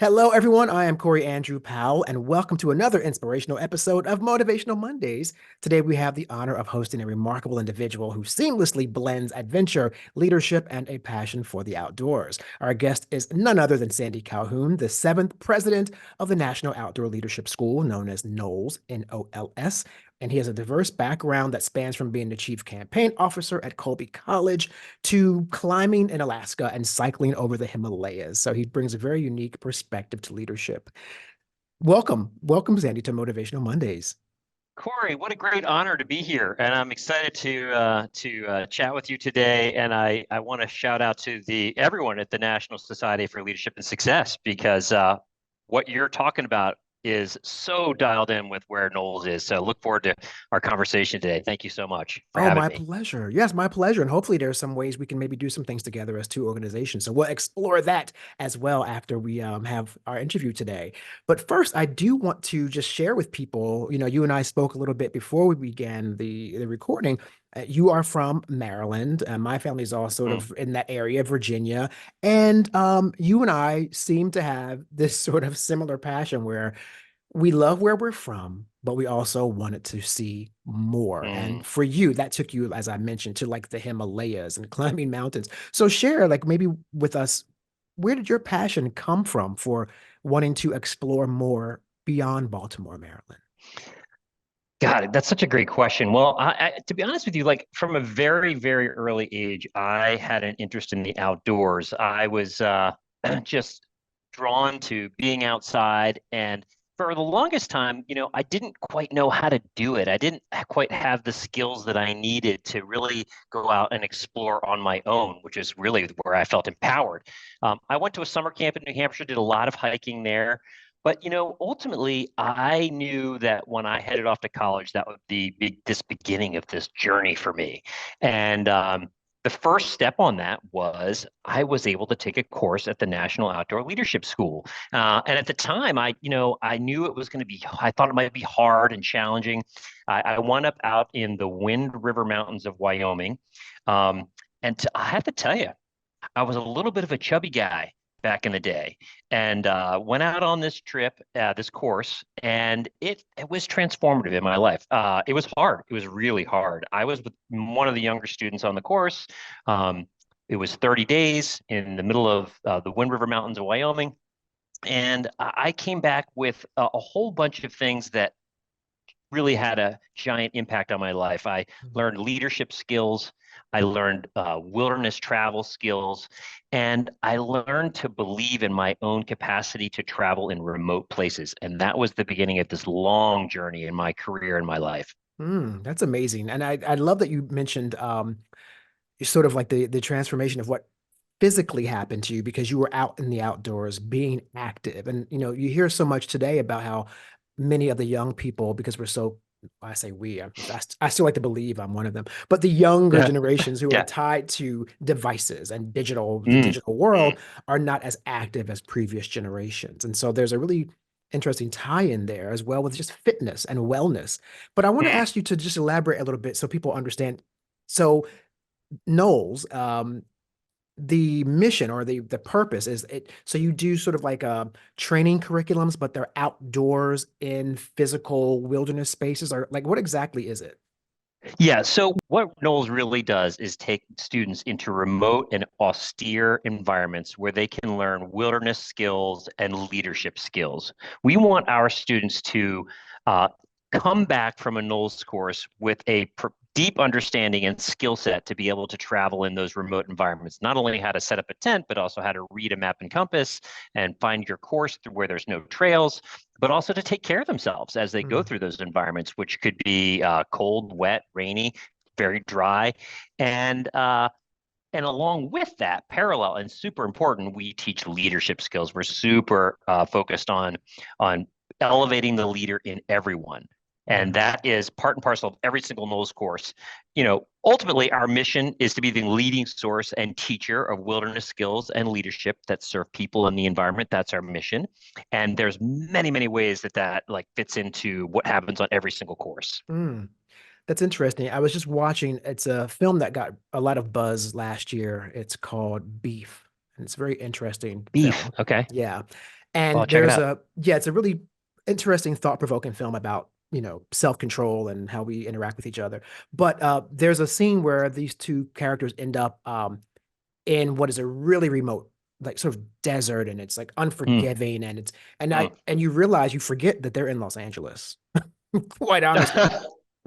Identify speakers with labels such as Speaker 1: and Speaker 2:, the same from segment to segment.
Speaker 1: Hello, everyone. I am Corey Andrew Powell, and welcome to another inspirational episode of Motivational Mondays. Today, we have the honor of hosting a remarkable individual who seamlessly blends adventure, leadership, and a passion for the outdoors. Our guest is none other than Sandy Colhoun, the seventh president of the National Outdoor Leadership School, known as NOLS, NOLS. And he has a diverse background that spans from being the chief campaign officer at Colby College to climbing in Alaska and cycling over the Himalayas. So he brings a very unique perspective to leadership. Welcome, Sandy, to Motivational Mondays.
Speaker 2: Corey, what a great honor to be here, and I'm excited to chat with you today. And I want to shout out to the everyone at the National Society for Leadership and Success because what you're talking about is so dialed in with where Knowles is. So look forward to our conversation today. Thank you so much for
Speaker 1: Oh,
Speaker 2: having
Speaker 1: my
Speaker 2: me.
Speaker 1: pleasure. Yes, my pleasure. And hopefully there's some ways we can maybe do some things together as two organizations. So we'll explore that as well after we have our interview today. But first, I do want to just share with people, you and I spoke a little bit before we began the recording. You are from Maryland, and my family is all sort
Speaker 2: Mm,
Speaker 1: of in that area, Virginia. And you and I seem to have this sort of similar passion where we love where we're from, but we also wanted to see more. And
Speaker 2: mm.
Speaker 1: for you, that took you, as I mentioned, to like the Himalayas and climbing mountains. So share, like maybe with us, where did your passion come from for wanting to explore more beyond Baltimore, Maryland?
Speaker 2: God, that's such a great question. Well, to be honest with you, like from a very, very early age, I had an interest in the outdoors. I was just drawn to being outside. And for the longest time, I didn't quite know how to do it. I didn't quite have the skills that I needed to really go out and explore on my own, which is really where I felt empowered. I went to a summer camp in New Hampshire, did a lot of hiking there. But ultimately, I knew that when I headed off to college, that would be this beginning of this journey for me. And the first step on that was I was able to take a course at the National Outdoor Leadership School. And at the time, I knew it was going to be. I thought it might be hard and challenging. I wound up out in the Wind River Mountains of Wyoming, I have to tell you, I was a little bit of a chubby guy back in the day and went out on this trip, this course, and it was transformative in my life. It was hard. It was really hard. I was with one of the younger students on the course. Um, it was 30 days in the middle of the Wind River Mountains of Wyoming. And I came back with a whole bunch of things that really had a giant impact on my life. I learned leadership skills. I learned wilderness travel skills, and I learned to believe in my own capacity to travel in remote places. And that was the beginning of this long journey in my career and my life.
Speaker 1: That's amazing. And I love that you mentioned sort of like the transformation of what physically happened to you because you were out in the outdoors being active. And you hear so much today about how many of the young people, because we're so, I say we, I still like to believe I'm one of them, but the younger
Speaker 2: Yeah.
Speaker 1: generations who are
Speaker 2: Yeah.
Speaker 1: tied to devices and the
Speaker 2: Mm,
Speaker 1: digital
Speaker 2: mm,
Speaker 1: world are not as active as previous generations. And so there's a really interesting tie in there as well with just fitness and wellness. But I want to
Speaker 2: mm.
Speaker 1: ask you to just elaborate a little bit so people understand. So Knowles, the mission or the purpose is it so you do sort of like training curriculums, but they're outdoors in physical wilderness spaces, or like what exactly is it?
Speaker 2: Yeah, so what Knowles really does is take students into remote and austere environments where they can learn wilderness skills and leadership skills. We want our students to uh, come back from a Knowles course with a deep understanding and skill set to be able to travel in those remote environments. Not only how to set up a tent, but also how to read a map and compass and find your course through where there's no trails, but also to take care of themselves as they go
Speaker 1: Mm,
Speaker 2: through those environments, which could be cold, wet, rainy, very dry, and uh, and along with that, parallel and super important, we teach leadership skills. We're super focused on elevating the leader in everyone. And
Speaker 1: mm,
Speaker 2: that is part and parcel of every single NOLS course. Ultimately, our mission is to be the leading source and teacher of wilderness skills and leadership that serve people in the environment. That's our mission. And there's many, many ways that like fits into what happens on every single course.
Speaker 1: mm. That's interesting. I was just watching, it's a film that got a lot of buzz last year. It's called Beef, and it's a very interesting
Speaker 2: Beef.
Speaker 1: film.
Speaker 2: Okay.
Speaker 1: Yeah.
Speaker 2: I'll
Speaker 1: And
Speaker 2: check it
Speaker 1: there's
Speaker 2: out.
Speaker 1: yeah, it's a really interesting, thought-provoking film about, self-control and how we interact with each other. But there's a scene where these two characters end up in what is a really remote, like sort of desert, and it's like
Speaker 2: Mm,
Speaker 1: unforgiving, and
Speaker 2: mm.
Speaker 1: you realize you forget that they're in Los Angeles, quite honestly,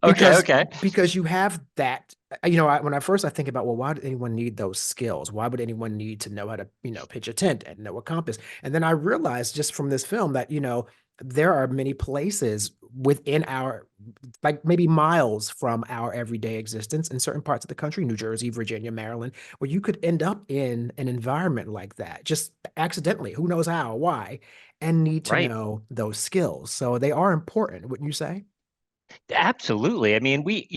Speaker 2: Okay,
Speaker 1: because
Speaker 2: okay.
Speaker 1: you have that, when I first I think about, well, why would anyone need those skills? Why would anyone need to know how to, pitch a tent and know a compass? And then I realized just from this film that, there are many places within our, like maybe miles from our everyday existence in certain parts of the country, New Jersey, Virginia, Maryland, where you could end up in an environment like that, just accidentally, who knows how, why, and need to
Speaker 2: Right.
Speaker 1: know those skills. So they are important, wouldn't you say?
Speaker 2: Absolutely. I mean, we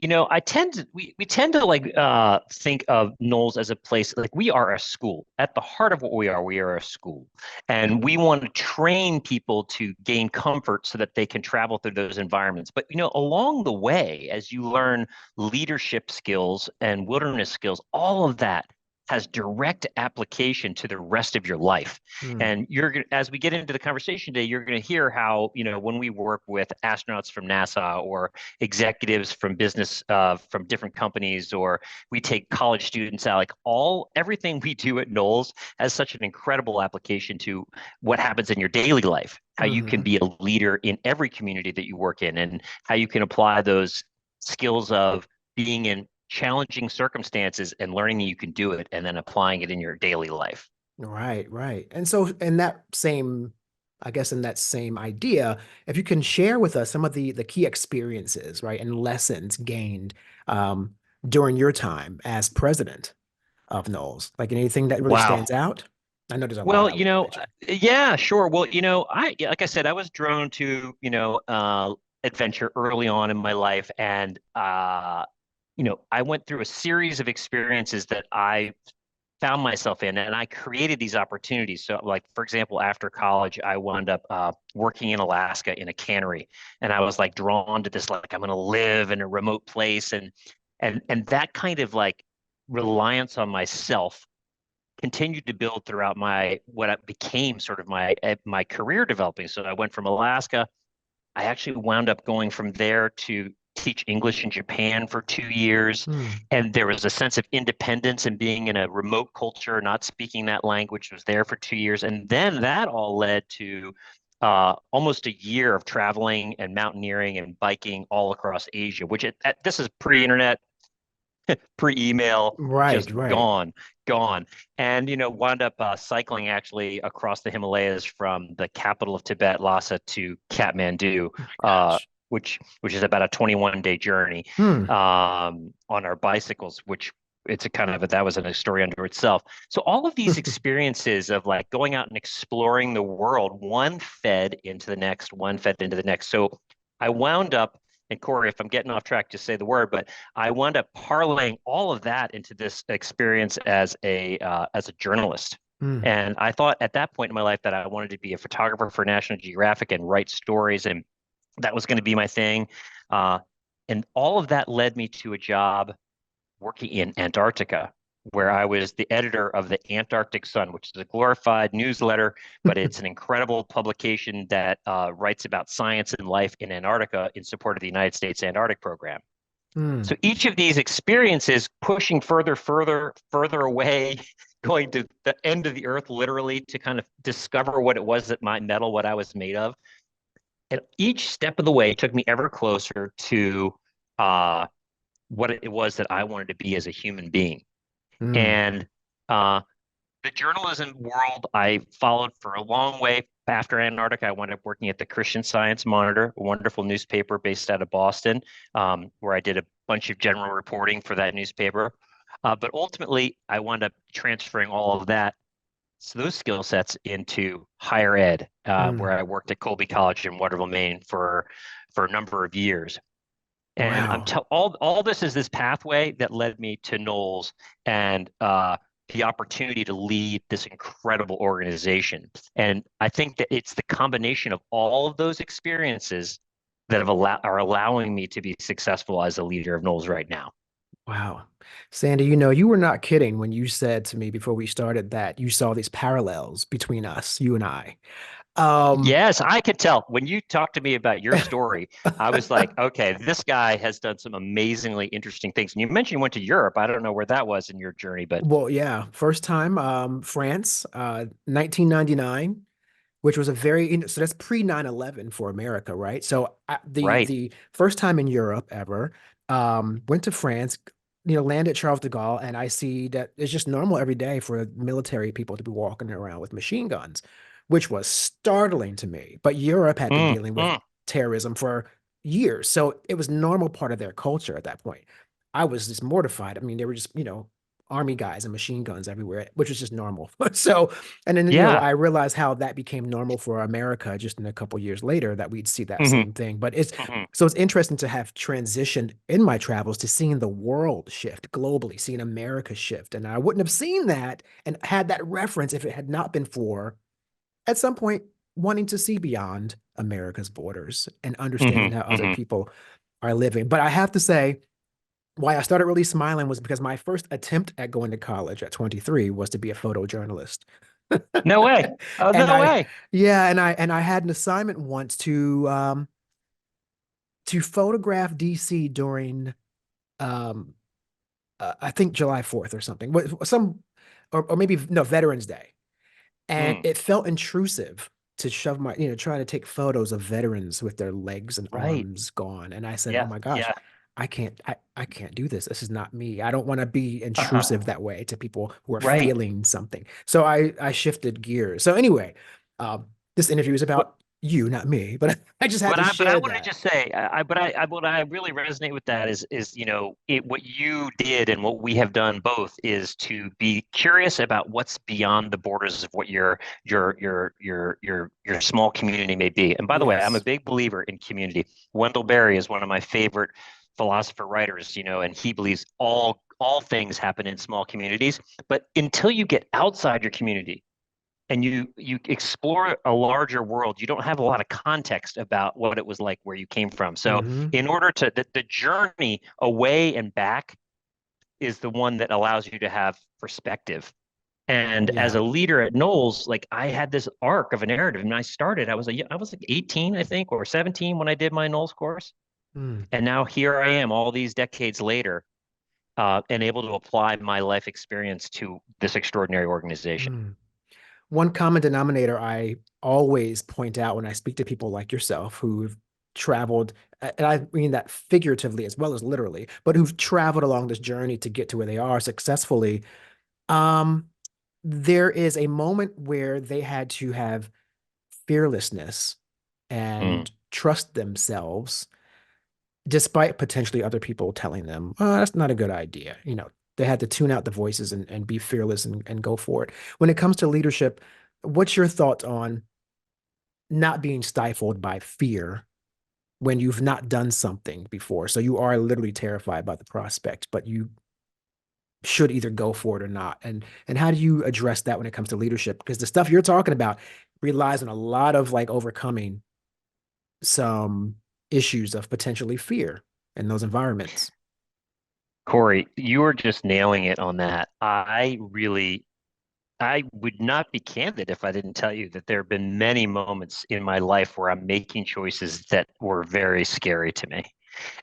Speaker 2: tend to think of Knowles as a place like we are a school. At the heart of what we are a school. And we want to train people to gain comfort so that they can travel through those environments. But along the way, as you learn leadership skills and wilderness skills, all of that has direct application to the rest of your life.
Speaker 1: Hmm.
Speaker 2: And as we get into the conversation today, you're going to hear how, when we work with astronauts from NASA or executives from business from different companies, or we take college students out, like everything we do at Knowles has such an incredible application to what happens in your daily life, how you can
Speaker 1: Hmm.
Speaker 2: be a leader in every community that you work in, and how you can apply those skills of being in challenging circumstances and learning that you can do it and then applying it in your daily life.
Speaker 1: Right, right. And so in that same, I guess in that same idea, if you can share with us some of the key experiences, right, and lessons gained um, during your time as president of Knowles, like anything that really
Speaker 2: Wow.
Speaker 1: stands out. I know there's a lot
Speaker 2: Well,
Speaker 1: I would mention.
Speaker 2: yeah, sure. Well, like I said, I was drawn to, adventure early on in my life. And, I went through a series of experiences that I found myself in, and I created these opportunities. So, like, for example, after college, I wound up working in Alaska in a cannery. And I was like drawn to this, like, I'm going to live in a remote place. And that kind of like reliance on myself continued to build throughout what became sort of my career developing. So I went from Alaska. I actually wound up going from there to teach English in Japan for 2 years.
Speaker 1: Hmm.
Speaker 2: And there was a sense of independence and being in a remote culture, not speaking that language, was there for 2 years. And then that all led to almost a year of traveling and mountaineering and biking all across Asia, this is pre-internet, pre-email,
Speaker 1: Right,
Speaker 2: just
Speaker 1: right.
Speaker 2: gone. And wound up cycling actually across the Himalayas from the capital of Tibet, Lhasa, to Kathmandu,
Speaker 1: Oh my
Speaker 2: uh,
Speaker 1: gosh.
Speaker 2: which is about a 21-day journey
Speaker 1: Hmm.
Speaker 2: on our bicycles, which that was a story unto itself. So all of these experiences of like going out and exploring the world, one fed into the next, one fed into the next. So I wound up, and Corey, if I'm getting off track, just say the word, but I wound up parlaying all of that into this experience as a journalist.
Speaker 1: Hmm.
Speaker 2: And I thought at that point in my life that I wanted to be a photographer for National Geographic and write stories, and that was going to be my thing. Uh, and all of that led me to a job working in Antarctica, where I was the editor of the Antarctic Sun, which is a glorified newsletter, but it's an incredible publication that writes about science and life in Antarctica in support of the United States Antarctic Program.
Speaker 1: Hmm.
Speaker 2: So each of these experiences pushing further, further, further away, going to the end of the earth, literally, to kind of discover what it was that my metal, what I was made of. And each step of the way took me ever closer to uh, what it was that I wanted to be as a human being.
Speaker 1: Hmm.
Speaker 2: And uh, the journalism world I followed for a long way. After Antarctica, I wound up working at the Christian Science Monitor, a wonderful newspaper based out of Boston, where I did a bunch of general reporting for that newspaper. But ultimately, I wound up transferring all of those skill sets into higher ed, where
Speaker 1: Hmm.
Speaker 2: I worked at Colby College in Waterville, Maine for a number of years. And
Speaker 1: Wow.
Speaker 2: all this is this pathway that led me to Knowles and the opportunity to lead this incredible organization. And I think that it's the combination of all of those experiences that are allowing me to be successful as a leader of Knowles right now.
Speaker 1: Wow. Sandy, you were not kidding when you said to me before we started that you saw these parallels between us, you and I. Um,
Speaker 2: Yes, I could tell when you talked to me about your story. I was like, okay, this guy has done some amazingly interesting things. And you mentioned you went to Europe. I don't know where that was in your journey, but
Speaker 1: well, yeah, first time, France, 1999, which was a very, so that's pre 9/11 for America, right? So
Speaker 2: right.
Speaker 1: the first time in Europe ever, went to France, landed at Charles de Gaulle, and I see that it's just normal every day for military people to be walking around with machine guns, which was startling to me. But Europe had been
Speaker 2: Mm,
Speaker 1: dealing with
Speaker 2: mm,
Speaker 1: terrorism for years, so it was normal part of their culture at that point. I was just mortified. I mean, they were just, army guys and machine guns everywhere, which was just normal. So, and then,
Speaker 2: yeah.
Speaker 1: I realized how that became normal for America just in a couple years later that we'd see that
Speaker 2: Hmm.
Speaker 1: same thing. But it's
Speaker 2: Hmm.
Speaker 1: so it's interesting to have transitioned in my travels to seeing the world shift globally, seeing America shift. And I wouldn't have seen that and had that reference if it had not been for at some point wanting to see beyond America's borders and
Speaker 2: Hmm.
Speaker 1: understanding how other
Speaker 2: Hmm.
Speaker 1: people are living. But I have to say, why I started really smiling was because my first attempt at going to college at 23 was to be a photojournalist.
Speaker 2: No way. Oh,
Speaker 1: And
Speaker 2: no
Speaker 1: I,
Speaker 2: way.
Speaker 1: yeah, and I had an assignment once to photograph DC during um I think July 4th or something. Some or maybe no, Veterans Day. And
Speaker 2: Mm,
Speaker 1: it felt intrusive to shove my, try to take photos of veterans with their legs and
Speaker 2: right.
Speaker 1: arms gone. And I said, oh
Speaker 2: Yeah.
Speaker 1: my gosh,
Speaker 2: Yeah.
Speaker 1: I can't do this. This is not me. I don't want to be intrusive
Speaker 2: Uh-huh.
Speaker 1: that way to people who are
Speaker 2: Right.
Speaker 1: feeling something. So I shifted gears. So anyway, um, this interview is
Speaker 2: But
Speaker 1: about you, not me, but I just had to
Speaker 2: but I
Speaker 1: share
Speaker 2: want to
Speaker 1: that.
Speaker 2: just say, what I really resonate with that is what you did and what we have done both is to be curious about what's beyond the borders of what your small community may be. And by the way, I'm a
Speaker 1: Yes.
Speaker 2: big believer in community. Wendell Berry is one of my favorite philosopher writers, and he believes all things happen in small communities. But until you get outside your community and you explore a larger world, you don't have a lot of context about what it was like where you came from. So
Speaker 1: Hmm.
Speaker 2: in order to the journey away and back is the one that allows you to have perspective. And as
Speaker 1: Yeah.
Speaker 2: a leader at NOLS, like I had this arc of a narrative. And I started, I was like 18, I think, or 17 when I did my NOLS course.
Speaker 1: Mm,
Speaker 2: And now here I am all these decades later, and able to apply my life experience to this extraordinary organization.
Speaker 1: mm. One common denominator I always point out when I speak to people like yourself who've traveled, and I mean that figuratively as well as literally, but who've traveled along this journey to get to where they are successfully, um, there is a moment where they had to have fearlessness
Speaker 2: Mm,
Speaker 1: and trust themselves, despite potentially other people telling them, oh, that's not a good idea. They had to tune out the voices and be fearless and go for it. When it comes to leadership, what's your thoughts on not being stifled by fear when you've not done something before? So you are literally terrified by the prospect, but you should either go for it or not. And how do you address that when it comes to leadership? Because the stuff you're talking about relies on a lot of like overcoming some issues of potentially fear in those environments.
Speaker 2: Corey, you are just nailing it on that. I would not be candid if I didn't tell you that there have been many moments in my life where I'm making choices that were very scary to me.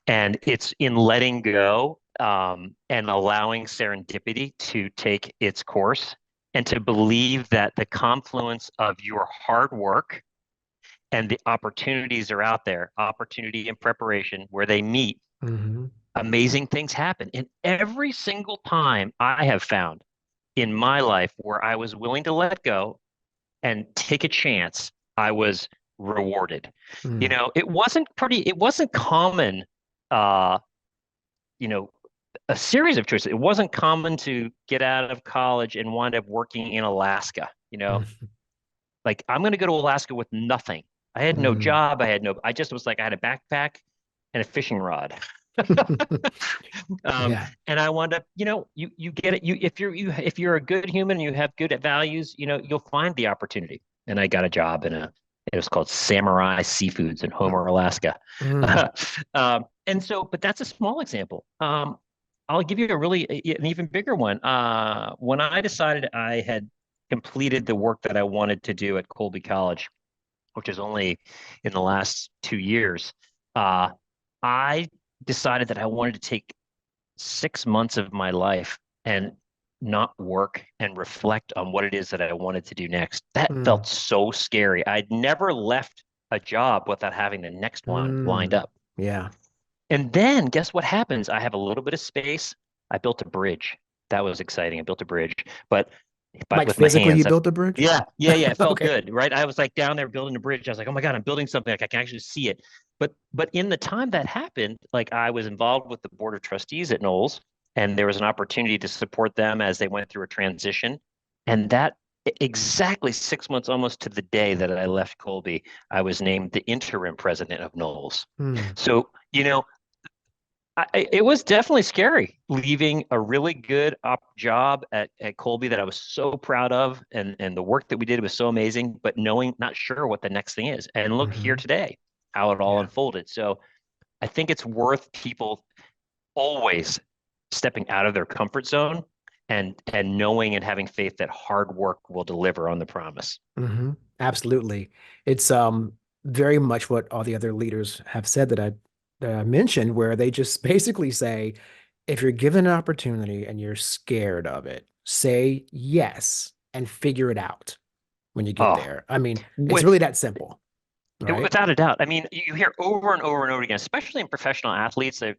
Speaker 2: And it's in letting go, and allowing serendipity to take its course and to believe that the confluence of your hard work and the opportunities are out there, opportunity and preparation, where they meet,
Speaker 1: Hmm.
Speaker 2: amazing things happen. And every single time I have found in my life where I was willing to let go and take a chance, I was rewarded.
Speaker 1: Mm,
Speaker 2: It wasn't common, uh, you know, a series of choices. It wasn't common to get out of college and wind up working in Alaska.
Speaker 1: mm,
Speaker 2: Like I'm going to go to Alaska with nothing. I had no
Speaker 1: mm.
Speaker 2: job. I just was like, I had a backpack and a fishing rod. Um,
Speaker 1: Yeah.
Speaker 2: and I wound up, you get it. If you're a good human and you have good values, you'll find the opportunity. And I got a job it was called Samurai Seafoods in Homer, Alaska.
Speaker 1: Mm,
Speaker 2: But that's a small example. I'll give you an even bigger one. When I decided I had completed the work that I wanted to do at Colby College, which is only in the last 2 years, uh, I decided that I wanted to take 6 months of my life and not work and reflect on what it is that I wanted to do next. That
Speaker 1: Mm,
Speaker 2: felt so scary. I'd never left a job without having the next one lined
Speaker 1: mm,
Speaker 2: up.
Speaker 1: yeah.
Speaker 2: And then guess what happens? I have a little bit of space. I built a bridge. That was exciting. I built a bridge, but
Speaker 1: Like
Speaker 2: with my
Speaker 1: physically, you
Speaker 2: hands.
Speaker 1: built a bridge?
Speaker 2: Yeah. It felt
Speaker 1: Okay.
Speaker 2: good, right? I was like down there building a bridge. I was like, oh my God, I'm building something. Like I can actually see it. But in the time that happened, like I was involved with the board of trustees at NOLS, and there was an opportunity to support them as they went through a transition. And that exactly 6 months, almost to the day that I left Colby, I was named the interim president of NOLS.
Speaker 1: Hmm.
Speaker 2: So, it was definitely scary leaving a really good job at Colby that I was so proud of, and the work that we did was so amazing, but knowing not sure what the next thing is. And look here
Speaker 1: Hmm.
Speaker 2: today, how it all
Speaker 1: Yeah.
Speaker 2: unfolded. So I think it's worth people always stepping out of their comfort zone and knowing and having faith that hard work will deliver on the promise.
Speaker 1: Hmm. Absolutely. It's very much what all the other leaders have said that I mentioned, where they just basically say, if you're given an opportunity and you're scared of it, say yes and figure it out when you get
Speaker 2: Oh,
Speaker 1: there. I mean, it's
Speaker 2: with
Speaker 1: really that simple, right?
Speaker 2: Without a doubt. I mean, you hear over and over and over again, especially in professional athletes, you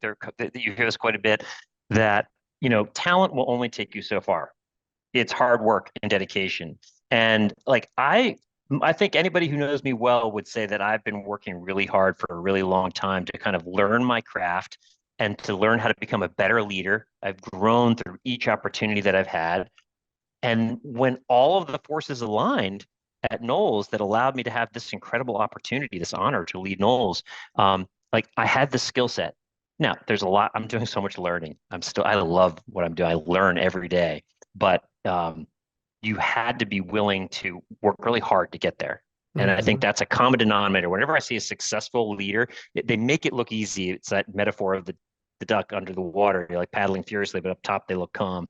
Speaker 2: hear this quite a bit, that, talent will only take you so far. It's hard work and dedication. And like I think anybody who knows me well would say that I've been working really hard for a really long time to kind of learn my craft and to learn how to become a better leader. I've grown through each opportunity that I've had. And when all of the forces aligned at NOLS that allowed me to have this incredible opportunity, this honor to lead NOLS, like I had the skill set. Now, there's a lot, I'm doing so much learning. I love what I'm doing. I learn every day, but you had to be willing to work really hard to get there. And I think
Speaker 1: Hmm.
Speaker 2: that's a common denominator. Whenever I see a successful leader, they make it look easy. It's that metaphor of the duck under the water. You're like paddling furiously, but up top they look calm.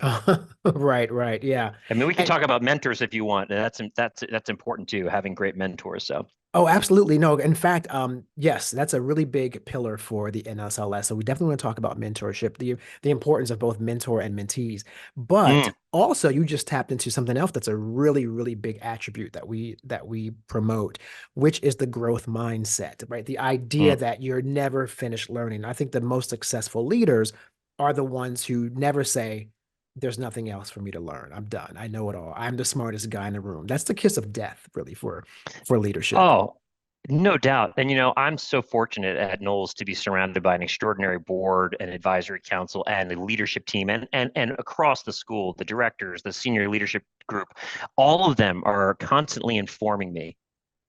Speaker 1: Right, right. Yeah.
Speaker 2: I mean, we can
Speaker 1: And
Speaker 2: talk about mentors if you want. That's important too, having great mentors. So,
Speaker 1: oh, absolutely. No, in fact, yes, that's a really big pillar for the NSLS. So we definitely want to talk about mentorship, the importance of both mentor and mentees. But
Speaker 2: mm,
Speaker 1: also you just tapped into something else that's a really, really big attribute that we promote, which is the growth mindset, right? The idea
Speaker 2: mm.
Speaker 1: that you're never finished learning. I think the most successful leaders are the ones who never say, there's nothing else for me to learn. I'm done. I know it all. I'm the smartest guy in the room. That's the kiss of death, really, for leadership.
Speaker 2: Oh, no doubt. And I'm so fortunate at Knowles to be surrounded by an extraordinary board and advisory council and the leadership team and across the school, the directors, the senior leadership group, all of them are constantly informing me.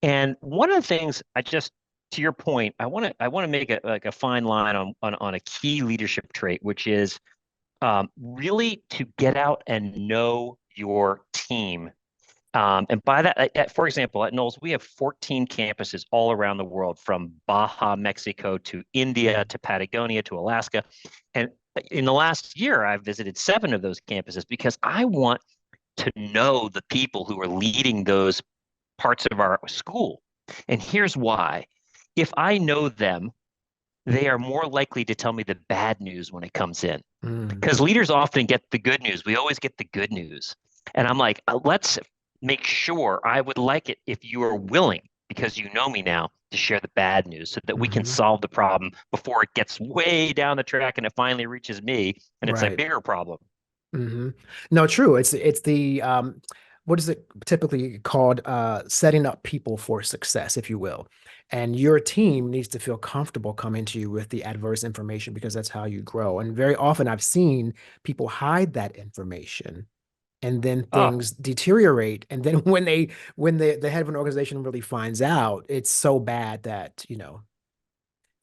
Speaker 2: And one of the things to your point, I want to make a fine line on a key leadership trait, which is really to get out and know your team. And by that, for example, at Knowles, we have 14 campuses all around the world, from Baja, Mexico, to India,
Speaker 1: Mm.
Speaker 2: to Patagonia, to Alaska. And in the last year, I've visited 7 of those campuses because I want to know the people who are leading those parts of our school. And here's why. If I know them, they are more likely to tell me the bad news when it comes in,
Speaker 1: Mm.
Speaker 2: because leaders often get the good news. We always get the good news. And I'm like, let's make sure, I would like it if you are willing, because you know me now, to share the bad news so that we can
Speaker 1: Hmm.
Speaker 2: solve the problem before it gets way down the track and it finally reaches me and it's a
Speaker 1: Right.
Speaker 2: bigger problem.
Speaker 1: Hmm. No, true. It's the what is it typically called? Setting up people for success, if you will. And your team needs to feel comfortable coming to you with the adverse information because that's how you grow. And very often I've seen people hide that information and then
Speaker 2: Oh,
Speaker 1: things deteriorate. And then when the head of an organization really finds out, it's so bad that,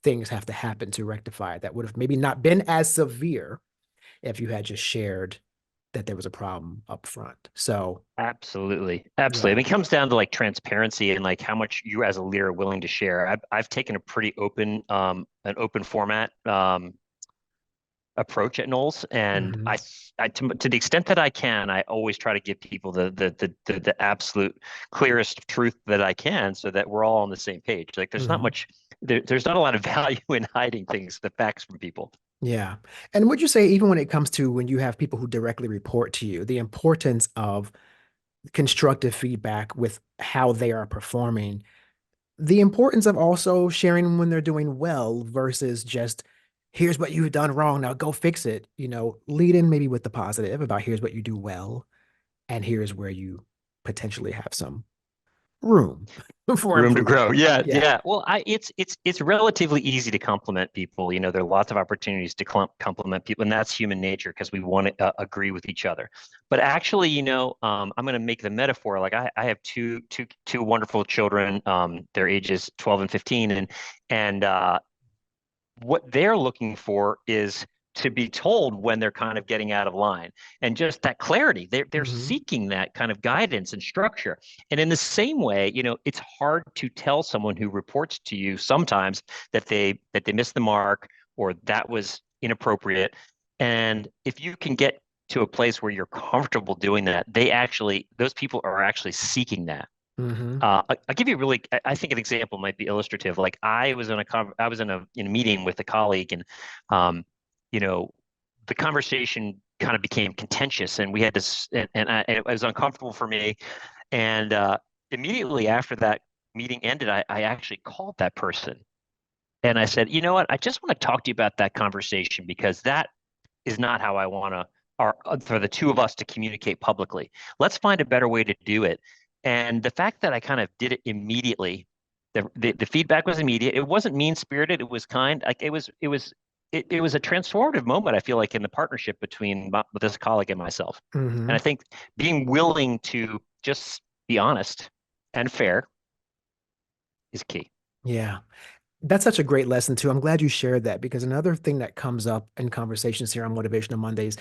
Speaker 1: things have to happen to rectify it that would have maybe not been as severe if you had just shared that there was a problem up front. So,
Speaker 2: absolutely. Absolutely. I
Speaker 1: yeah.
Speaker 2: mean, it comes down to like transparency and like how much you as a leader are willing to share. I've taken a pretty open, an open format. approach at NOLS, and
Speaker 1: Hmm.
Speaker 2: to the extent that I can, I always try to give people the absolute clearest truth that I can, so that we're all on the same page. Like
Speaker 1: Hmm.
Speaker 2: there's not a lot of value in hiding the facts from people.
Speaker 1: Yeah. And would you say, even when it comes to when you have people who directly report to you, the importance of constructive feedback with how they are performing, the importance of also sharing when they're doing well versus just, here's what you've done wrong, now go fix it. Lead in maybe with the positive about, here's what you do well, and here's where you potentially have some room for
Speaker 2: Room to
Speaker 1: improvement.
Speaker 2: grow. Yeah,
Speaker 1: Yeah.
Speaker 2: yeah. Well, it's relatively easy to compliment people. There are lots of opportunities to compliment people, and that's human nature because we want to agree with each other. But actually, I'm going to make the metaphor. Like I have two wonderful children. Their ages 12 and 15, and what they're looking for is to be told when they're kind of getting out of line, and just that clarity. They're
Speaker 1: Hmm.
Speaker 2: seeking that kind of guidance and structure. And in the same way, it's hard to tell someone who reports to you sometimes that they missed the mark, or that was inappropriate. And if you can get to a place where you're comfortable doing that, those people are actually seeking that.
Speaker 1: Hmm.
Speaker 2: I'll give you I think an example might be illustrative. Like I was in a meeting with a colleague, and um, you know, the conversation kind of became contentious, and we had to, and it was uncomfortable for me. And immediately after that meeting ended, I actually called that person, and I said, you know what, I just want to talk to you about that conversation, because that is not how I want to, for the two of us to communicate publicly. Let's find a better way to do it. And the fact that I kind of did it immediately, the feedback was immediate. It wasn't mean spirited. It was kind. Like it was a transformative moment. I feel like, in the partnership between this colleague and myself. And I
Speaker 1: Hmm.
Speaker 2: think being willing to just be honest and fair is key.
Speaker 1: Yeah. That's such a great lesson too. I'm glad you shared that, because another thing that comes up in conversations here on Motivational Mondays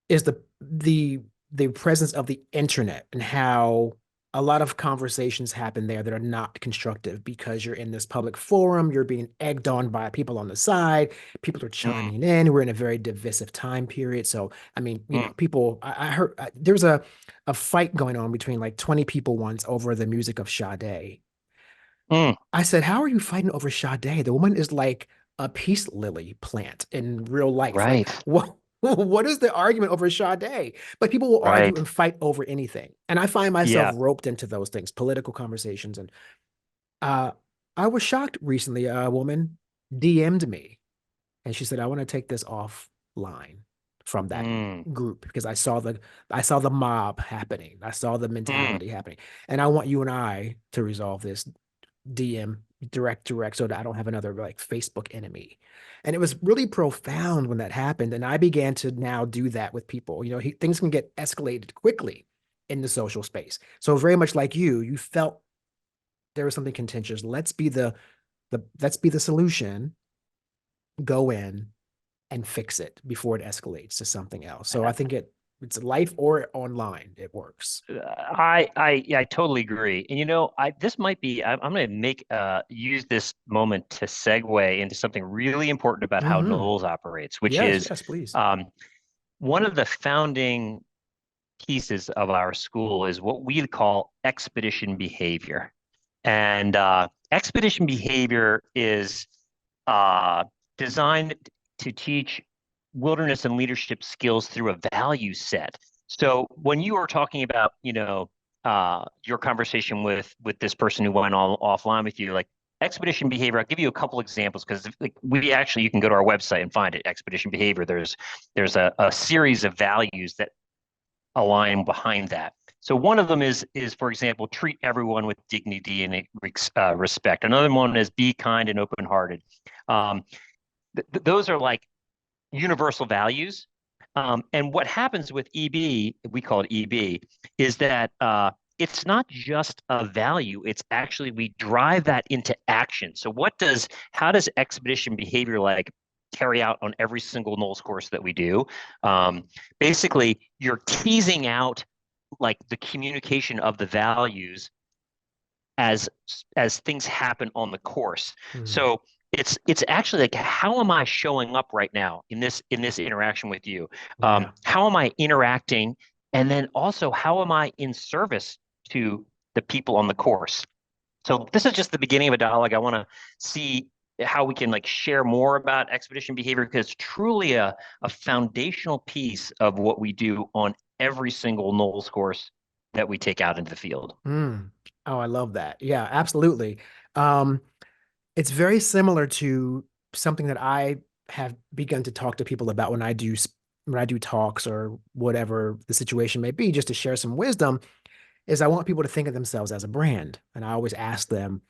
Speaker 1: is the presence of the internet, and how a lot of conversations happen there that are not constructive, because you're in this public forum, you're being egged on by people on the side, people are
Speaker 2: Mm,
Speaker 1: chiming in. We're in a very divisive time period. So, I mean,
Speaker 2: mm,
Speaker 1: people, I heard there was a fight going on between like 20 people once over the music of Sade.
Speaker 2: mm.
Speaker 1: I said, "How are you fighting over Sade? The woman is like a peace lily plant in real life. Like,
Speaker 2: Right,
Speaker 1: what what is the argument over Sade?" But people will argue
Speaker 2: right.
Speaker 1: and fight over anything. And I find myself
Speaker 2: Yeah.
Speaker 1: roped into those things, political conversations. And uh I was shocked recently. A woman DM'd me, and she said, "I want to take this offline from that
Speaker 2: Mm,
Speaker 1: group, because I saw the mob happening. I saw the
Speaker 2: mm.
Speaker 1: mentality happening. And I want you and I to resolve this DM, direct, so that I don't have another like Facebook enemy." And it was really profound when that happened. And I began to now do that with people. Things can get escalated quickly in the social space. So very much like you felt there was something contentious. Let's be the solution. Go in and fix it before it escalates to something else. So I think it's life or online. It works.
Speaker 2: Yeah, I totally agree. And I this might be I'm going to make use this moment to segue into something really important about how
Speaker 1: Hmm.
Speaker 2: Knowles operates, which
Speaker 1: Yes,
Speaker 2: is
Speaker 1: yes, please.
Speaker 2: um, one of the founding pieces of our school is what we call expedition behavior. And expedition behavior is uh, designed to teach wilderness and leadership skills through a value set. So when you are talking about, your conversation with this person who went all offline with you, like expedition behavior, I'll give you a couple examples, because like you can go to our website and find it. Expedition behavior. There's a series of values that align behind that. So one of them is for example, treat everyone with dignity and respect. Another one is be kind and open hearted. Um, those are like universal values. And what happens with EB, we call it EB, is that it's not just a value. It's actually, we drive that into action. So how does expedition behavior like carry out on every single NOLS course that we do? Um, Basically, you're teasing out like the communication of the values as as things happen on the course.
Speaker 1: Mhm.
Speaker 2: So it's actually like, how am I showing up right now in this interaction with you?
Speaker 1: Yeah.
Speaker 2: How am I interacting? And then also, how am I in service to the people on the course? So this is just the beginning of a dialogue. I want to see how we can like share more about expedition behavior because it's truly a foundational piece of what we do on every single NOLS course that we take out into the field.
Speaker 1: Mm. Oh, I love that. Yeah, absolutely. Um, it's very similar to something that I have begun to talk to people about when I do talks or whatever the situation may be, just to share some wisdom, is I want people to think of themselves as a brand. And I always ask them,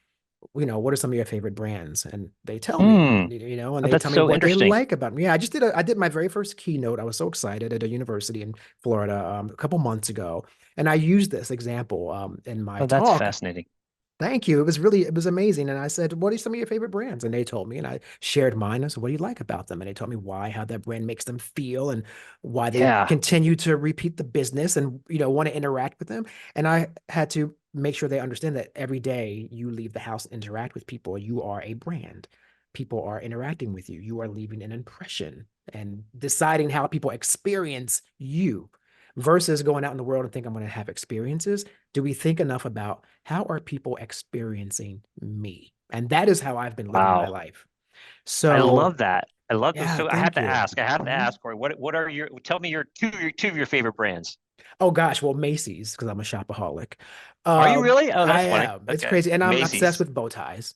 Speaker 1: what are some of your favorite brands? And they tell me,
Speaker 2: Hmm.
Speaker 1: and
Speaker 2: Oh,
Speaker 1: they
Speaker 2: that's
Speaker 1: tell me
Speaker 2: so
Speaker 1: what they
Speaker 2: interesting.
Speaker 1: like about me. Yeah, I did my very first keynote. I was so excited at a university in Florida a couple months ago. And I used this example in my
Speaker 2: Oh, that's
Speaker 1: talk.
Speaker 2: fascinating.
Speaker 1: Thank you. It was amazing. And I said, what are some of your favorite brands? And they told me, and I shared mine. I said, what do you like about them? And they told me why, how that brand makes them feel and why they
Speaker 2: Yeah.
Speaker 1: continue to repeat the business and, want to interact with them. And I had to make sure they understand that every day you leave the house and interact with people, you are a brand. People are interacting with you. You are leaving an impression and deciding how people experience you versus going out in the world and think I'm going to have experiences. Do we think enough about how are people experiencing me? And that is how I've been living my
Speaker 2: Wow.
Speaker 1: life.
Speaker 2: I
Speaker 1: So,
Speaker 2: love that. I love this.
Speaker 1: yeah,
Speaker 2: So I have
Speaker 1: thank
Speaker 2: to
Speaker 1: you.
Speaker 2: ask. I have to
Speaker 1: Mhm.
Speaker 2: ask, Corey. What are your? Tell me two of your favorite brands.
Speaker 1: Oh gosh, well, Macy's, because I'm a shopaholic.
Speaker 2: Are you really? Oh,
Speaker 1: I
Speaker 2: that's funny.
Speaker 1: am. It's
Speaker 2: Okay.
Speaker 1: crazy. And I'm obsessed
Speaker 2: Macy's.
Speaker 1: with bow ties.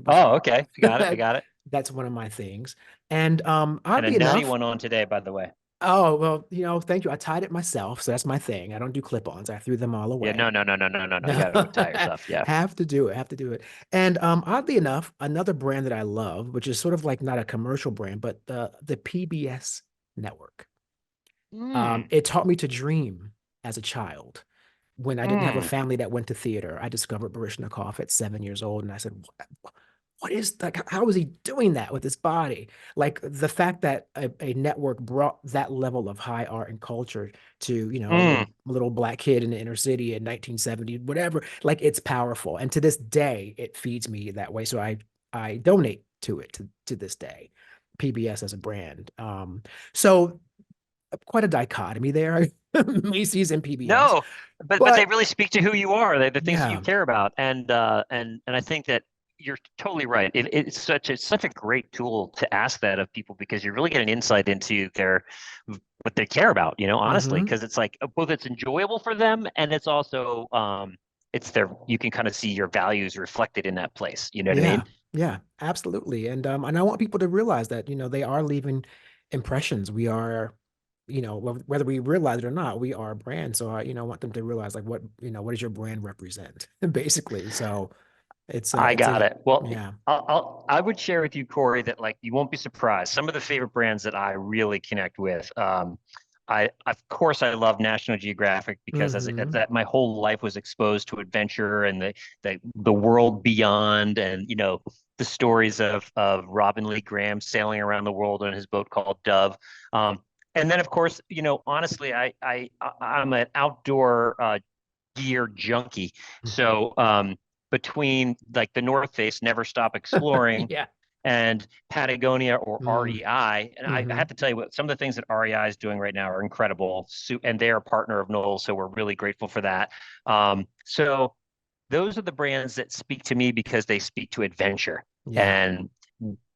Speaker 2: Oh, okay. I got it. I got it.
Speaker 1: That's one of my things. And
Speaker 2: And a
Speaker 1: oddly
Speaker 2: nutty
Speaker 1: enough,
Speaker 2: one on today, by the way.
Speaker 1: oh, well, thank you. I tied it myself, so that's my thing. I don't do clip-ons. I threw them all
Speaker 2: Yeah. No.
Speaker 1: away.
Speaker 2: No. No. No. No. No. No. You
Speaker 1: No,
Speaker 2: got to tie yourself. Yeah.
Speaker 1: have to do it, have to do it. And oddly enough, another brand that I love, which is sort of like not a commercial brand, but the PBS network.
Speaker 2: Hmm.
Speaker 1: It taught me to dream as a child. When I didn't have a
Speaker 2: Hmm.
Speaker 1: family that went to theater, I discovered Baryshnikov at 7 years old, and I said, what is like how is he doing that with his body? Like the fact that a network brought that level of high art and culture to a
Speaker 2: Hmm.
Speaker 1: little black kid in the inner city in 1970 whatever, like it's powerful, and to this day it feeds me that way, so I donate to it to this day. PBS as a brand, so quite a dichotomy there. Macy's and PBS,
Speaker 2: No, but they
Speaker 1: but
Speaker 2: really speak to who you are. They're the things that you
Speaker 1: yeah.
Speaker 2: care about, and I think that you're totally right. It's such a great tool to ask that of people because you really get an insight into their what they care about. Honestly,
Speaker 1: Hmm.
Speaker 2: because it's like both it's enjoyable for them and it's also it's their you can kind of see your values reflected in that place. You know what I mean?
Speaker 1: Yeah, yeah, absolutely. And I want people to realize that, they are leaving impressions. We are, whether we realize it or not, we are a brand. So I want them to realize like what does your brand represent, basically. So
Speaker 2: I
Speaker 1: it's
Speaker 2: got
Speaker 1: a
Speaker 2: it. Well,
Speaker 1: yeah.
Speaker 2: I would share with you, Corey, that like you won't be surprised. Some of the favorite brands that I really connect with. I of course I love National Geographic because as
Speaker 1: Hmm.
Speaker 2: that my whole life was exposed to adventure and the world beyond, and the stories of Robin Lee Graham sailing around the world on his boat called Dove. Um, and then of course, honestly, I'm an outdoor gear junkie. So between like the North Face, Never Stop Exploring,
Speaker 1: Yeah.
Speaker 2: and Patagonia or
Speaker 1: Mm.
Speaker 2: REI, and I
Speaker 1: Hmm.
Speaker 2: have to tell you what some of the things that REI is doing right now are incredible. And they are a partner of NOLS, so we're really grateful for that. So those are the brands that speak to me because they speak to adventure
Speaker 1: Yeah.
Speaker 2: and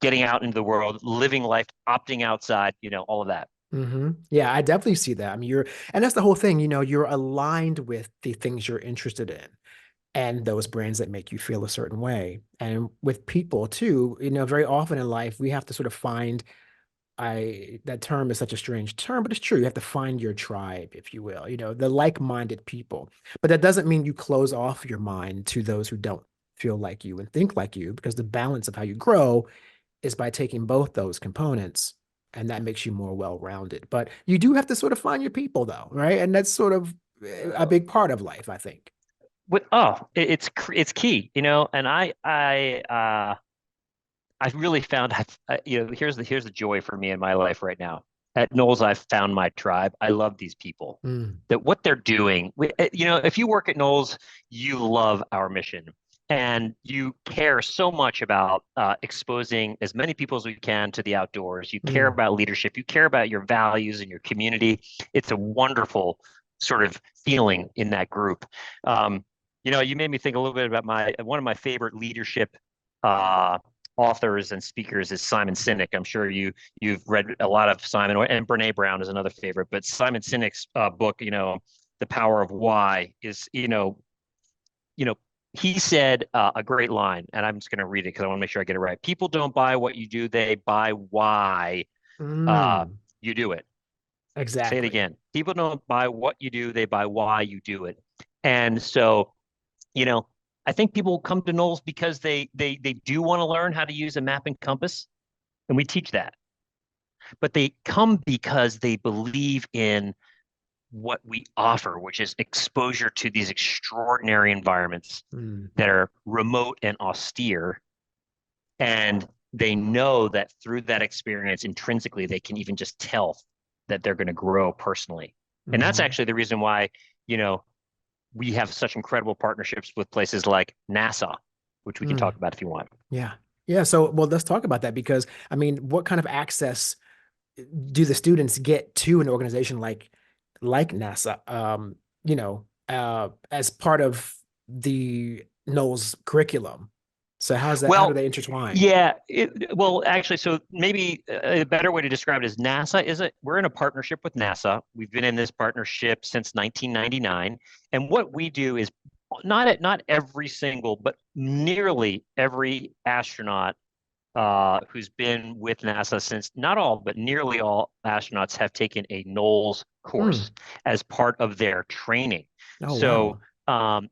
Speaker 2: getting out into the world, living life, opting outside, all of that.
Speaker 1: Yeah, I definitely see that. I mean, and that's the whole thing, you're aligned with the things you're interested in and those brands that make you feel a certain way. And with people too, very often in life, we have to sort of find that term is such a strange term, but it's true. You have to find your tribe, if you will, the like-minded people. But that doesn't mean you close off your mind to those who don't feel like you and think like you, because the balance of how you grow is by taking both those components, and that makes you more well-rounded. But you do have to sort of find your people, though, right? And that's sort of a big part of life, I think.
Speaker 2: It's key, and I really found here's the joy for me in my life right now. At NOLS, I've found my tribe. I love these people.
Speaker 1: Mm.
Speaker 2: That what they're doing. If you work at NOLS, you love our mission. and you care so much about exposing as many people as we can to the outdoors. You care
Speaker 1: Mm.
Speaker 2: about leadership. You care about your values and your community. It's a wonderful sort of feeling in that group. Um, you made me think a little bit about one of my favorite leadership uh, authors and speakers is Simon Sinek. I'm sure you've read a lot of Simon, and Brene Brown is another favorite. But Simon Sinek's book, The Power of Why, is you know, he said a great line, and I'm just going to read it because I want to make sure I get it right. People don't buy what you do; they buy why
Speaker 1: Mm.
Speaker 2: you do it. Say it
Speaker 1: Exactly.
Speaker 2: again. People don't buy what you do; they buy why you do it. And so, you know, I think people come to NOLS because they do want to learn how to use a map and compass, and we teach that. But they come because they believe in what we offer, which is exposure to these extraordinary environments
Speaker 1: Mm.
Speaker 2: that are remote and austere. And they know that through that experience, intrinsically, they can even just tell that they're going to grow personally. And that's
Speaker 1: Hmm.
Speaker 2: actually the reason why, you know, we have such incredible partnerships with places like NASA, which we can
Speaker 1: Mm.
Speaker 2: talk about if you want.
Speaker 1: Yeah. Yeah. So, well, let's talk about that because I mean, what kind of access do the students get to an organization like NASA, as part of the Knowles curriculum? So how do
Speaker 2: Well,
Speaker 1: they intertwine?
Speaker 2: yeah, well, actually, so maybe a better way to describe it is NASA we're in a partnership with NASA. We've been in this partnership since 1999. And what we do is not every single, but nearly every astronaut who's been with NASA since not all, but nearly all astronauts have taken a NOLS
Speaker 1: Hmm.
Speaker 2: course as part of their training.
Speaker 1: Oh,
Speaker 2: So
Speaker 1: wow.
Speaker 2: um,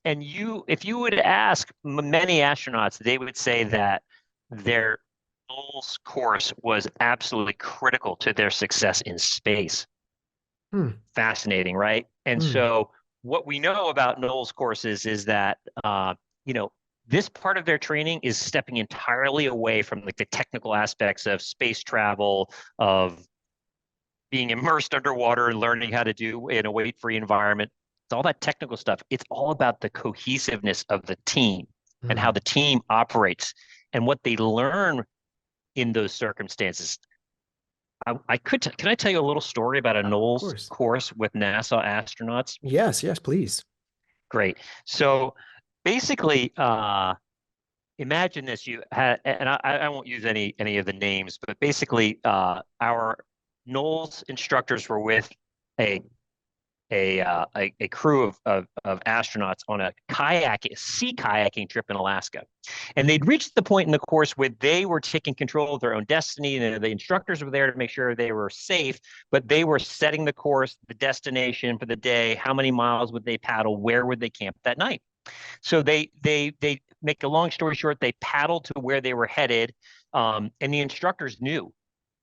Speaker 2: if you would ask many astronauts, they would say that their NOLS course was absolutely critical to their success in space.
Speaker 1: Hmm.
Speaker 2: Fascinating, right? And
Speaker 1: Hmm.
Speaker 2: so, what we know about NOLS courses is that, you know, this part of their training is stepping entirely away from like the technical aspects of space travel, of being immersed underwater and learning how to do in a weight-free environment. It's all that technical stuff. It's all about the cohesiveness of the team and how
Speaker 1: Hmm.
Speaker 2: the team operates and what they learn in those circumstances. Can I tell you a little story about a
Speaker 1: Of
Speaker 2: NOLS
Speaker 1: course.
Speaker 2: course with NASA astronauts?
Speaker 1: Yes. Yes, please.
Speaker 2: Great. So basically, imagine this. You had, and I won't use any of the names, but basically, our NOLS instructors were with a a crew of astronauts on a sea kayaking trip in Alaska. And they'd reached the point in the course where they were taking control of their own destiny. And the instructors were there to make sure they were safe, but they were setting the course, the destination for the day, how many miles would they paddle, where would they camp that night. So they make a long story short, they paddled to where they were headed. And the instructors knew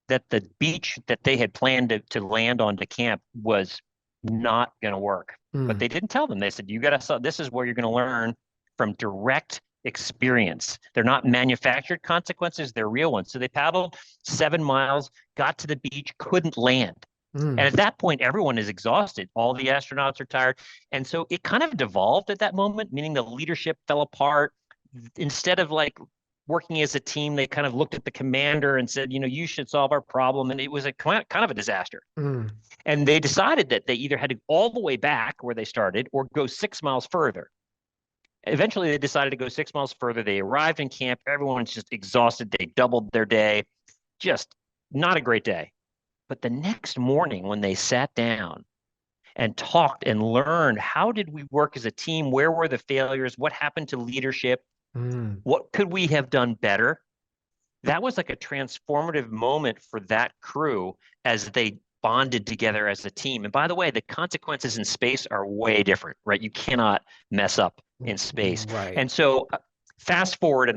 Speaker 2: that the beach that they had planned to land on to camp was not going to work. But
Speaker 1: Hmm.
Speaker 2: they didn't tell them. They said, you got to, this is where you're going to learn from direct experience. They're not manufactured consequences, they're real ones. So they paddled 7 miles, got to the beach, couldn't land. And
Speaker 1: Hmm.
Speaker 2: at that point, everyone is exhausted. All the astronauts are tired. And so it kind of devolved at that moment, meaning the leadership fell apart. Instead of like working as a team, they kind of looked at the commander and said, you should solve our problem. And it was a kind of a disaster.
Speaker 1: Hmm.
Speaker 2: And they decided that they either had to go all the way back where they started or go 6 miles further. Eventually, they decided to go 6 miles further. They arrived in camp. Everyone's just exhausted. They doubled their day. Just not a great day. But the next morning, when they sat down and talked and learned how did we work as a team? Where were the failures? What happened to leadership?
Speaker 1: Hmm.
Speaker 2: What could we have done better? That was like a transformative moment for that crew as they bonded together as a team. And by the way, the consequences in space are way different, right? You cannot mess up in space.
Speaker 1: Right.
Speaker 2: And so fast forward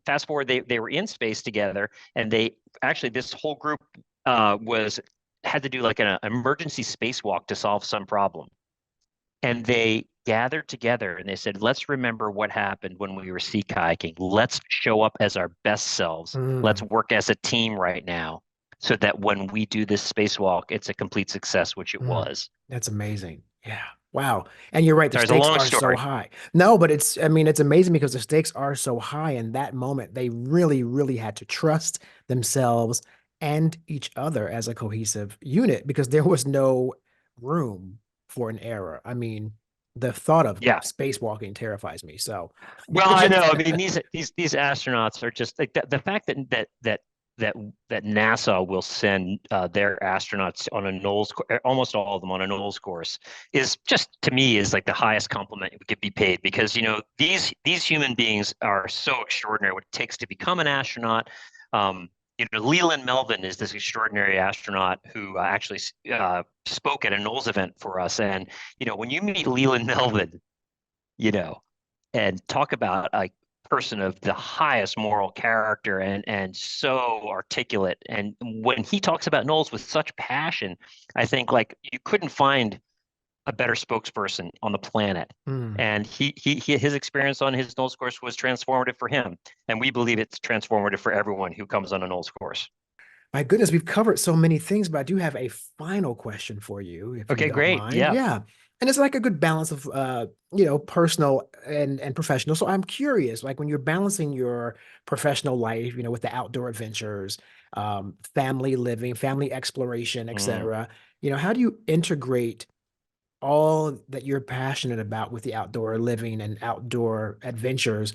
Speaker 2: fast forward, they were in space together, and they actually this whole group was had to do like an emergency spacewalk to solve some problem. And they gathered together and they said, let's remember what happened when we were sea kayaking. Let's show up as our best selves. Let's
Speaker 1: Hmm.
Speaker 2: work as a team right now so that when we do this spacewalk, it's a complete success, which it
Speaker 1: Hmm.
Speaker 2: was.
Speaker 1: That's amazing. Yeah. Wow. And you're right, the
Speaker 2: Sorry, it's a
Speaker 1: stakes
Speaker 2: long
Speaker 1: are so
Speaker 2: story.
Speaker 1: high. No, but I mean, it's amazing because the stakes are so high. In that moment, they really, really had to trust themselves and each other as a cohesive unit because there was no room for an error. I mean, the thought of
Speaker 2: Yeah.
Speaker 1: spacewalking terrifies me. So
Speaker 2: Well, I
Speaker 1: just
Speaker 2: know. I mean, these astronauts are just like the fact that that NASA will send their astronauts on a NOLS, almost all of them on a NOLS course, is just to me is like the highest compliment we could be paid because these human beings are so extraordinary. What it takes to become an astronaut. Leland Melvin is this extraordinary astronaut who actually spoke at a NOLS event for us, and when you meet Leland Melvin, you know and talk about a person of the highest moral character and so articulate. And when he talks about Knowles with such passion, I think like you couldn't find a better spokesperson on the planet.
Speaker 1: Hmm.
Speaker 2: And his experience on his Knowles course was transformative for him, and we believe it's transformative for everyone who comes on a Knowles course.
Speaker 1: My goodness, we've covered so many things, but I do have a final question for you, if you
Speaker 2: Okay,
Speaker 1: don't
Speaker 2: great.
Speaker 1: mind.
Speaker 2: Yeah.
Speaker 1: Yeah. And it's like a good balance of personal and professional. So I'm curious, like when you're balancing your professional life, with the outdoor adventures, family living, family exploration,
Speaker 2: Mm.
Speaker 1: etc., how do you integrate all that you're passionate about with the outdoor living and outdoor adventures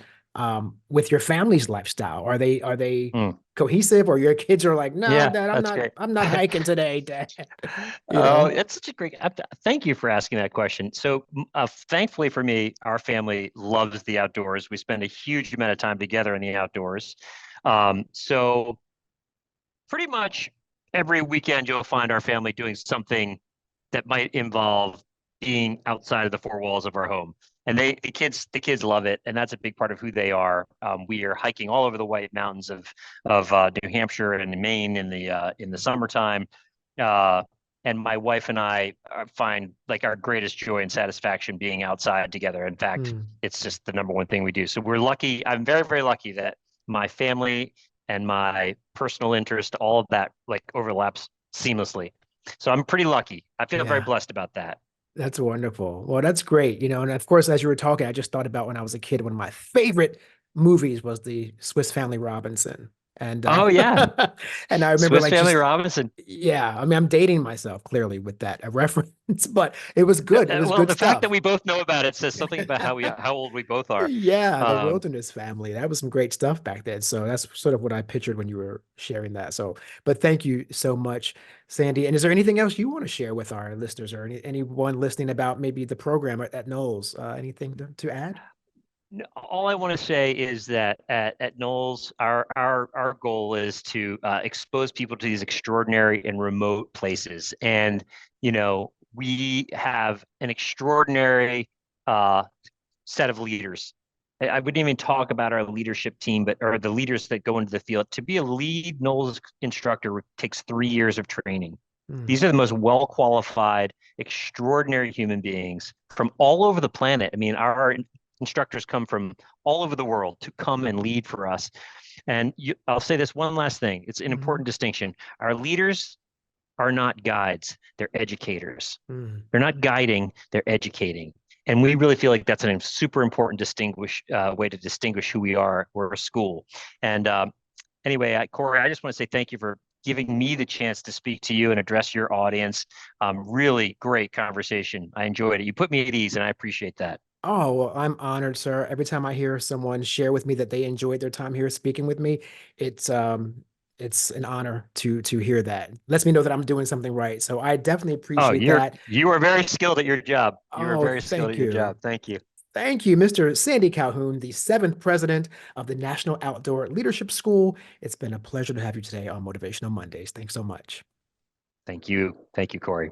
Speaker 1: with your family's lifestyle? Are they
Speaker 2: Mm.
Speaker 1: cohesive, or your kids are like, nah,
Speaker 2: Yeah,
Speaker 1: Dad, I'm
Speaker 2: that's
Speaker 1: not
Speaker 2: great.
Speaker 1: I'm not hiking today, Dad. You
Speaker 2: Oh,
Speaker 1: know?
Speaker 2: it's such a great. Thank you for asking that question. So, thankfully for me, our family loves the outdoors. We spend a huge amount of time together in the outdoors. So pretty much every weekend, you'll find our family doing something that might involve being outside of the four walls of our home. And the kids love it, and that's a big part of who they are. We are hiking all over the White Mountains of New Hampshire and Maine in the summertime. Uh, and my wife and I find like our greatest joy and satisfaction being outside together. In fact,
Speaker 1: Hmm.
Speaker 2: it's just the number one thing we do. So we're lucky. I'm very, very lucky that my family and my personal interest, all of that like overlaps seamlessly. So I'm pretty lucky. I feel very
Speaker 1: Yeah.
Speaker 2: blessed about that.
Speaker 1: That's wonderful. Well, that's great. And of course, as you were talking, I just thought about when I was a kid, one of my favorite movies was the Swiss Family Robinson. And
Speaker 2: Oh yeah,
Speaker 1: and I remember
Speaker 2: Swiss
Speaker 1: like
Speaker 2: Family
Speaker 1: just
Speaker 2: Robinson.
Speaker 1: yeah, I mean I'm dating myself clearly with that reference, but it was good. It was
Speaker 2: Well,
Speaker 1: good
Speaker 2: the fact that
Speaker 1: stuff.
Speaker 2: we both know about it says something about how old we both are.
Speaker 1: Yeah, the
Speaker 2: Um,
Speaker 1: Wilderness Family. That was some great stuff back then. So that's sort of what I pictured when you were sharing that. So, but thank you so much, Sandy. And is there anything else you want to share with our listeners or anyone listening about maybe the program at Knowles? Anything to add?
Speaker 2: all I want to say is that at Knowles, our goal is to expose people to these extraordinary and remote places, and we have an extraordinary uh, set of leaders. I wouldn't even talk about our leadership team, but or the leaders that go into the field. To be a lead Knowles instructor takes 3 years of training.
Speaker 1: Hmm.
Speaker 2: These are the most well qualified, extraordinary human beings from all over the planet. I mean, our instructors come from all over the world to come and lead for us. And I'll say this one last thing. It's an
Speaker 1: Hmm.
Speaker 2: important distinction. Our leaders are not guides, they're educators.
Speaker 1: Hmm.
Speaker 2: They're not guiding, they're educating. And we really feel like that's a super important way to distinguish who we are. We're a school. And anyway, Corey, I just want to say thank you for giving me the chance to speak to you and address your audience. Really great conversation. I enjoyed it. You put me at ease, and I appreciate that.
Speaker 1: Oh, well, I'm honored, sir. Every time I hear someone share with me that they enjoyed their time here speaking with me, it's it's an honor to hear that. Lets me know that I'm doing something right. So I definitely
Speaker 2: Oh,
Speaker 1: appreciate that.
Speaker 2: you are very skilled at your job. You are
Speaker 1: Oh,
Speaker 2: very skilled at
Speaker 1: thank
Speaker 2: your
Speaker 1: you.
Speaker 2: job. Thank you.
Speaker 1: Thank you, Mr. Sandy Calhoun, the seventh president of the National Outdoor Leadership School. It's been a pleasure to have you today on Motivational Mondays. Thanks so much.
Speaker 2: Thank you. Thank you, Corey.